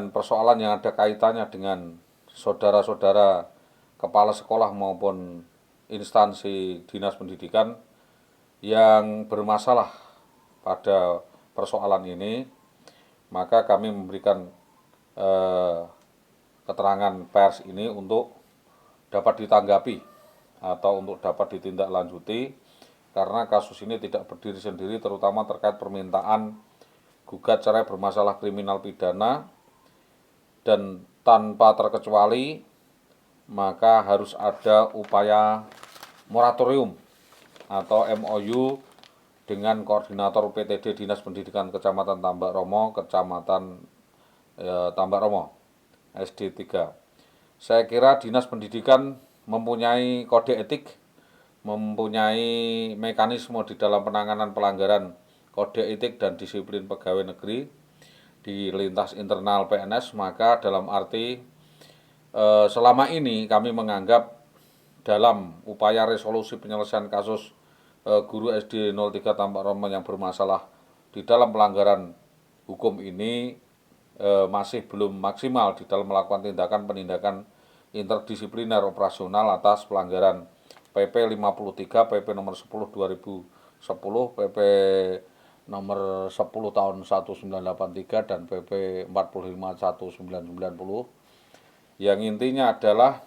dengan persoalan yang ada kaitannya dengan saudara-saudara kepala sekolah maupun instansi dinas pendidikan yang bermasalah pada persoalan ini, maka kami memberikan eh, keterangan pers ini untuk dapat ditanggapi atau untuk dapat ditindaklanjuti karena kasus ini tidak berdiri sendiri, terutama terkait permintaan gugat cerai bermasalah kriminal pidana, dan tanpa terkecuali maka harus ada upaya moratorium atau MOU dengan koordinator PTD Dinas Pendidikan Kecamatan Tambak Romo, Kecamatan Tambak Romo, SD 3. Saya kira Dinas Pendidikan mempunyai kode etik, mempunyai mekanisme di dalam penanganan pelanggaran kode etik dan disiplin pegawai negeri di lintas internal PNS, maka dalam arti selama ini kami menganggap dalam upaya resolusi penyelesaian kasus guru SD 03 Tambak Romo yang bermasalah di dalam pelanggaran hukum ini masih belum maksimal di dalam melakukan tindakan-penindakan interdisipliner operasional atas pelanggaran PP 53, PP nomor 10 2010, PP nomor 10 tahun 1983 dan PP 45 1990, yang intinya adalah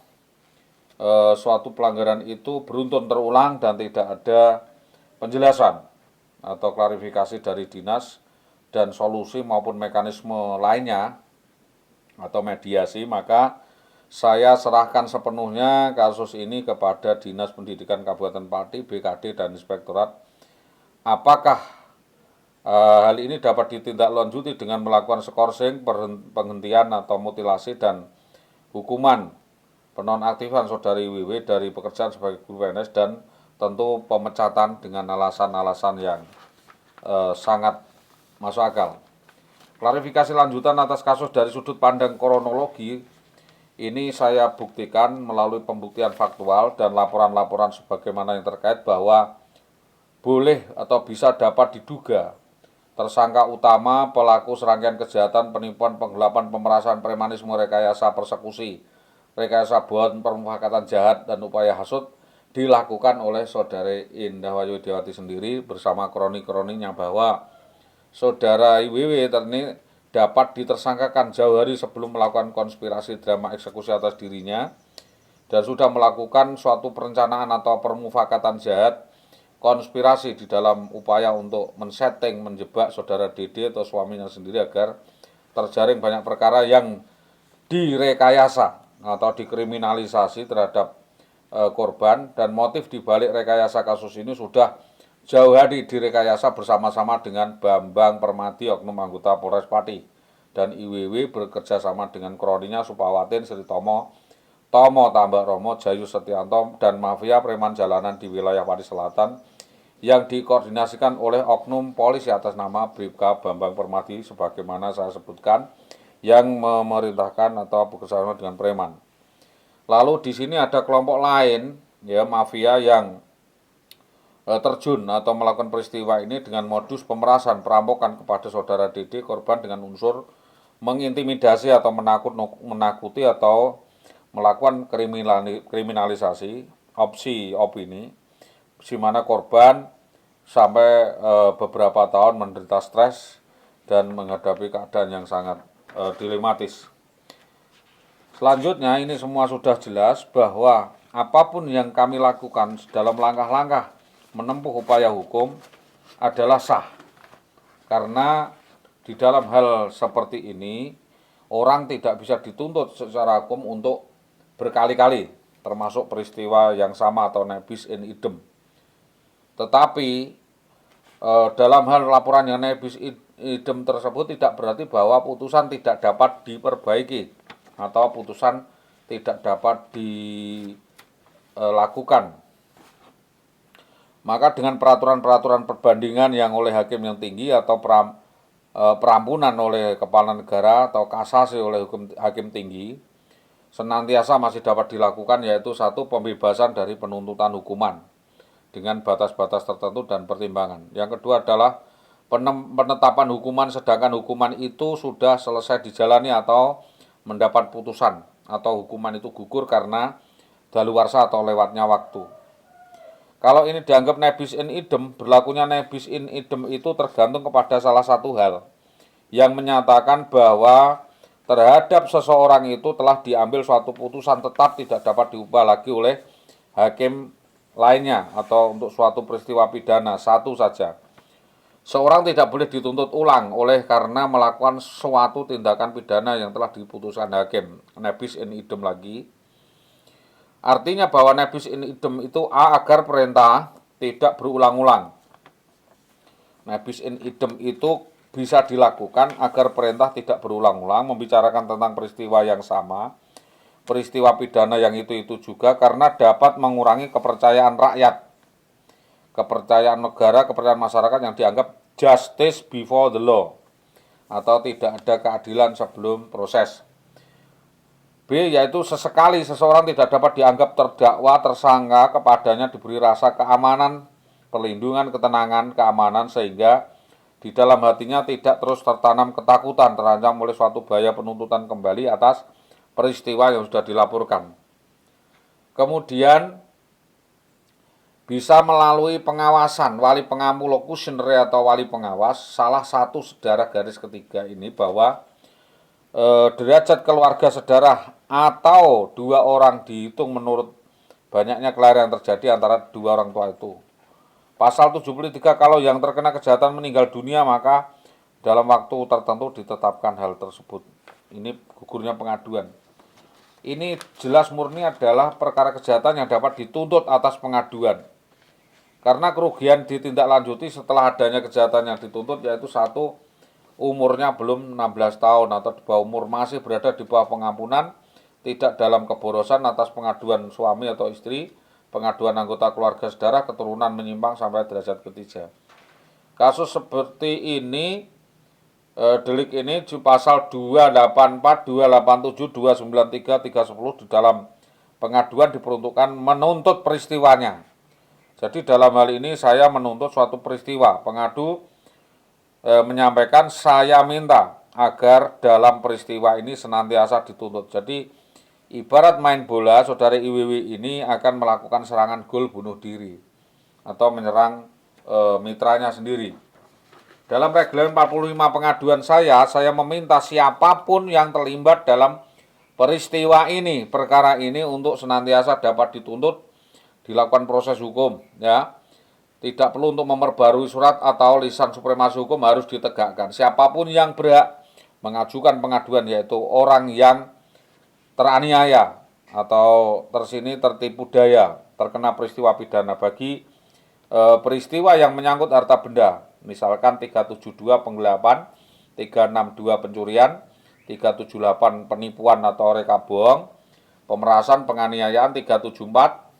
suatu pelanggaran itu beruntun terulang dan tidak ada penjelasan atau klarifikasi dari dinas dan solusi maupun mekanisme lainnya atau mediasi, maka saya serahkan sepenuhnya kasus ini kepada Dinas Pendidikan Kabupaten Pati, BKD, dan Inspektorat. Apakah hal ini dapat ditindaklanjuti dengan melakukan skorsing, penghentian atau mutilasi dan hukuman penonaktifan Saudari WW dari pekerjaan sebagai guru PNS, dan tentu pemecatan dengan alasan-alasan yang sangat masuk akal. Klarifikasi lanjutan atas kasus dari sudut pandang kronologi ini saya buktikan melalui pembuktian faktual dan laporan-laporan sebagaimana yang terkait bahwa boleh atau bisa dapat diduga tersangka utama pelaku serangkaian kejahatan penipuan, penggelapan, pemerasan, premanisme, rekayasa persekusi, rekayasa buan, permufakatan jahat, dan upaya hasut dilakukan oleh Saudari Indah Wahyudiawati sendiri bersama kroni-kroninya, bahwa Saudara IWW ini dapat ditersangkakan jauh hari sebelum melakukan konspirasi drama eksekusi atas dirinya dan sudah melakukan suatu perencanaan atau permufakatan jahat, konspirasi di dalam upaya untuk mensetting, menjebak Saudara Dede atau suaminya sendiri agar terjaring banyak perkara yang direkayasa atau dikriminalisasi terhadap korban, dan motif dibalik rekayasa kasus ini sudah jauh hari direkayasa bersama-sama dengan Bambang Permadi, oknum anggota Polres Pati, dan IWW bekerja sama dengan kroninya Supawatin, Sri Tomo, Tambak Romo, Jayu Setianto, dan mafia preman jalanan di wilayah Pati Selatan yang dikoordinasikan oleh oknum polisi atas nama Bribka Bambang Permadi sebagaimana saya sebutkan, yang memerintahkan atau bekerja sama dengan preman. Lalu di sini ada kelompok lain, ya, mafia yang terjun atau melakukan peristiwa ini dengan modus pemerasan, perampokan kepada Saudara Dede korban dengan unsur mengintimidasi atau menakuti atau melakukan kriminalisasi opini, di mana korban sampai beberapa tahun menderita stres dan menghadapi keadaan yang sangat dilematis. Selanjutnya ini semua sudah jelas bahwa apapun yang kami lakukan dalam langkah-langkah menempuh upaya hukum adalah sah, karena di dalam hal seperti ini orang tidak bisa dituntut secara hukum untuk berkali-kali, termasuk peristiwa yang sama atau nebis in idem. Tetapi dalam hal laporan yang nebis idem tersebut tidak berarti bahwa putusan tidak dapat diperbaiki atau putusan tidak dapat dilakukan. Maka dengan peraturan-peraturan perbandingan yang oleh hakim yang tinggi atau perampunan oleh kepala negara atau kasasi oleh hakim tinggi senantiasa masih dapat dilakukan, yaitu satu, pembebasan dari penuntutan hukuman dengan batas-batas tertentu dan pertimbangan. Yang kedua adalah penetapan hukuman, sedangkan hukuman itu sudah selesai dijalani atau mendapat putusan, atau hukuman itu gugur karena daluarsa atau lewatnya waktu. Kalau ini dianggap nebis in idem, berlakunya nebis in idem itu tergantung kepada salah satu hal yang menyatakan bahwa terhadap seseorang itu telah diambil suatu putusan tetap tidak dapat diubah lagi oleh hakim lainnya atau untuk suatu peristiwa pidana satu saja. Seorang tidak boleh dituntut ulang oleh karena melakukan suatu tindakan pidana yang telah diputuskan hakim. Nebis in idem lagi. Artinya bahwa nebis in idem itu agar perintah tidak berulang-ulang. Nebis in idem itu bisa dilakukan agar perintah tidak berulang-ulang membicarakan tentang peristiwa yang sama, peristiwa pidana yang itu juga, karena dapat mengurangi kepercayaan rakyat, kepercayaan negara, kepercayaan masyarakat yang dianggap justice before the law atau tidak ada keadilan sebelum proses. B. Yaitu sesekali seseorang tidak dapat dianggap terdakwa, tersangka, kepadanya diberi rasa keamanan, perlindungan, ketenangan, keamanan, sehingga di dalam hatinya tidak terus tertanam ketakutan terancam oleh suatu bahaya penuntutan kembali atas peristiwa yang sudah dilaporkan. Kemudian bisa melalui pengawasan wali pengamu locutionary atau wali pengawas. Salah satu saudara garis ketiga ini bahwa derajat keluarga saudara atau dua orang dihitung menurut banyaknya kelahiran yang terjadi antara dua orang tua itu. Pasal 73, kalau yang terkena kejahatan meninggal dunia maka dalam waktu tertentu ditetapkan hal tersebut. Ini gugurnya pengaduan. Ini jelas murni adalah perkara kejahatan yang dapat dituntut atas pengaduan. Karena kerugian ditindaklanjuti setelah adanya kejahatan yang dituntut, yaitu satu, umurnya belum 16 tahun atau di bawah umur, masih berada di bawah pengampunan, tidak dalam keborosan atas pengaduan suami atau istri, pengaduan anggota keluarga saudara, keturunan menyimpang sampai derajat ketiga. Kasus seperti ini, delik ini di pasal 284, 287, 293, 310 di dalam pengaduan diperuntukkan menuntut peristiwanya. Jadi dalam hal ini saya menuntut suatu peristiwa. Pengadu menyampaikan saya minta agar dalam peristiwa ini senantiasa dituntut. Jadi ibarat main bola, saudara IWW ini akan melakukan serangan gol bunuh diri atau menyerang mitranya sendiri. Dalam regulamen 45 pengaduan saya meminta siapapun yang terlibat dalam peristiwa ini, perkara ini untuk senantiasa dapat dituntut, dilakukan proses hukum, ya. Tidak perlu untuk memperbarui surat atau lisan supremasi hukum harus ditegakkan. Siapapun yang berhak mengajukan pengaduan, yaitu orang yang teraniaya atau tertipu daya, terkena peristiwa pidana bagi peristiwa yang menyangkut harta benda, misalkan 372 penggelapan, 362 pencurian, 378 penipuan atau reka bohong, pemerasan, penganiayaan 374,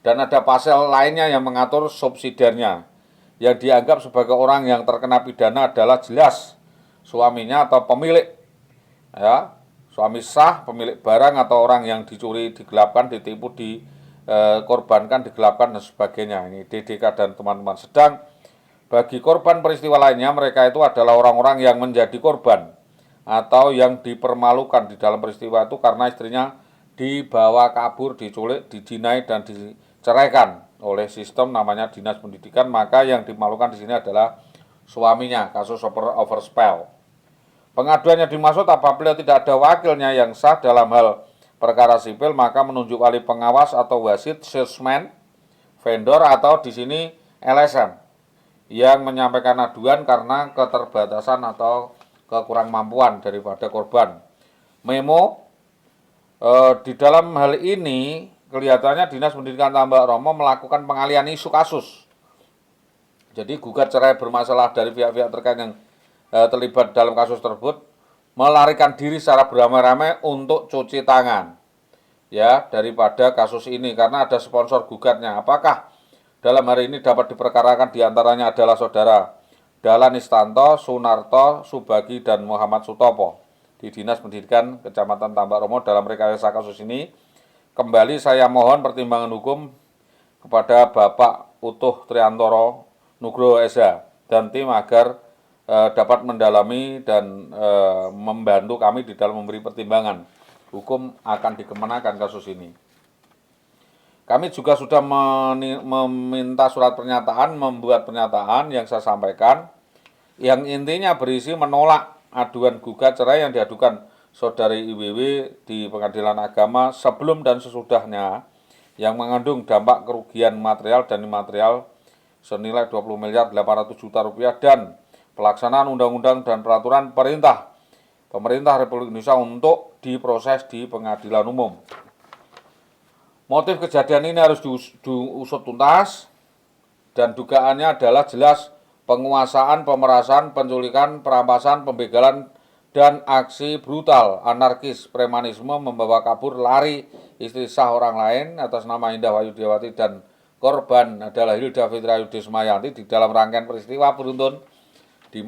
dan ada pasal lainnya yang mengatur subsidiarnya. Yang dianggap sebagai orang yang terkena pidana adalah jelas suaminya atau pemilik, ya, suami sah, pemilik barang atau orang yang dicuri, digelapkan, ditipu, dikorbankan, digelapkan dan sebagainya. Ini DDK dan teman-teman. Sedang bagi korban peristiwa lainnya, mereka itu adalah orang-orang yang menjadi korban atau yang dipermalukan di dalam peristiwa itu karena istrinya dibawa kabur, diculik, dijinai dan diceraikan oleh sistem namanya dinas pendidikan. Maka yang dimalukan di sini adalah suaminya, kasus overspell. Pengaduannya dimaksud apabila tidak ada wakilnya yang sah dalam hal perkara sipil, maka menunjuk wali pengawas atau wasit, salesman, vendor atau di sini LSM yang menyampaikan aduan karena keterbatasan atau kekurang mampuan daripada korban. Memo, di dalam hal ini kelihatannya Dinas Pendidikan Tambak Romo melakukan pengalihan isu kasus. Jadi gugat cerai bermasalah dari pihak-pihak terkait yang terlibat dalam kasus tersebut melarikan diri secara beramai-ramai untuk cuci tangan, ya, daripada kasus ini karena ada sponsor gugatnya. Apakah dalam hari ini dapat diperkarakan diantaranya adalah saudara Dahlan Istanto, Sunarto, Subagi, dan Muhammad Sutopo di Dinas Pendidikan Kecamatan Tambak Romo. Dalam rekayasa kasus ini kembali saya mohon pertimbangan hukum kepada Bapak Utuh Triantoro Nugroho SH dan tim agar dapat mendalami dan membantu kami di dalam memberi pertimbangan. Hukum akan dikenakan kasus ini. Kami juga sudah meminta surat pernyataan, membuat pernyataan yang saya sampaikan, yang intinya berisi menolak aduan gugat cerai yang diadukan saudari IWW di Pengadilan Agama sebelum dan sesudahnya, yang mengandung dampak kerugian material dan imaterial senilai 20 miliar 800 juta rupiah dan pelaksanaan undang-undang dan peraturan pemerintah Republik Indonesia untuk diproses di pengadilan umum. Motif kejadian ini harus diusut tuntas dan dugaannya adalah jelas penguasaan, pemerasan, penculikan, perampasan, pembegalan, dan aksi brutal, anarkis, premanisme, membawa kabur, lari, istri sah orang lain atas nama Indah Wayudiawati dan korban adalah Hilda Fitria Yudismayanti di dalam rangkaian peristiwa beruntun